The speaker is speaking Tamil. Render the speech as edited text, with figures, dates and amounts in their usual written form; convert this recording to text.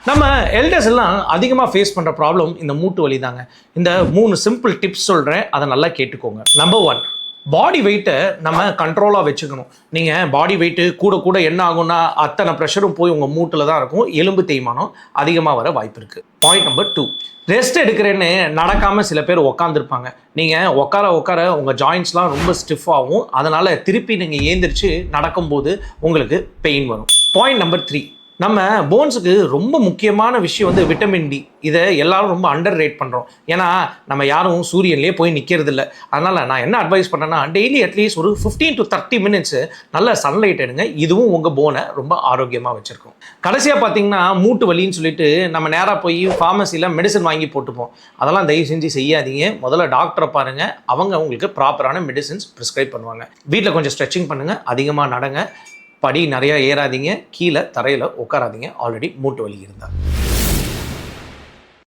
நம்ம எல்டர்ஸ் எல்லாம் அதிகமாக ஃபேஸ் பண்ணுற ப்ராப்ளம் இந்த மூட்டு வலி தாங்க. இந்த 3 சிம்பிள் டிப்ஸ் சொல்கிறேன், அதை நல்லா கேட்டுக்கோங்க. நம்பர் 1, பாடி வெயிட்டை நம்ம கண்ட்ரோலாக வச்சுக்கணும். நீங்கள் பாடி வெயிட்டு கூட கூட என்ன ஆகும்னா அத்தனை ப்ரெஷரும் போய் உங்கள் மூட்டில் தான் இருக்கும். எலும்பு தேய்மானம் அதிகமாக வர வாய்ப்பு இருக்குது. பாயிண்ட் நம்பர் 2, ரெஸ்ட் எடுக்கிறேன்னு நடக்காமல் சில பேர் உட்காந்துருப்பாங்க. நீங்கள் உட்கார உட்கார உங்கள் ஜாயின்ஸ்லாம் ரொம்ப ஸ்டிஃப் ஆகும். அதனால் திருப்பி நீங்கள் ஏந்திரிச்சு நடக்கும்போது உங்களுக்கு பெயின் வரும். பாயிண்ட் நம்பர் 3, நம்ம போன்ஸுக்கு ரொம்ப முக்கியமான விஷயம் வந்து விட்டமின் டி. இதை எல்லாரும் ரொம்ப அண்டர் ரேட் பண்ணுறோம். ஏன்னா நம்ம யாரும் சூரியன்லேயே போய் நிற்கிறது இல்லை. அதனால் நான் என்ன அட்வைஸ் பண்ணேன்னா, டெய்லி அட்லீஸ்ட் ஒரு 15 to 30 மினிட்ஸு நல்ல சன்லைட் எடுங்க. இதுவும் உங்கள் போனை ரொம்ப ஆரோக்கியமாக வச்சுருக்கோம். கடைசியாக பார்த்தீங்கன்னா மூட்டு வலின்னு சொல்லிட்டு நம்ம நேராக போய் ஃபார்மசியில் மெடிசன் வாங்கி போட்டுப்போம். அதெல்லாம் தயவு செஞ்சு செய்யாதீங்க. முதல்ல டாக்டரை பாருங்கள், அவங்க உங்களுக்கு ப்ராப்பரான மெடிசன்ஸ் ப்ரிஸ்கிரைப் பண்ணுவாங்க. வீட்டில் கொஞ்சம் ஸ்ட்ரெச்சிங் பண்ணுங்கள், அதிகமாக நடங்க, படி நிறையா ஏறாதீங்க, கீழே தரையில் உட்காராதீங்க ஆல்ரெடி மூட்டு வலி இருந்தால்.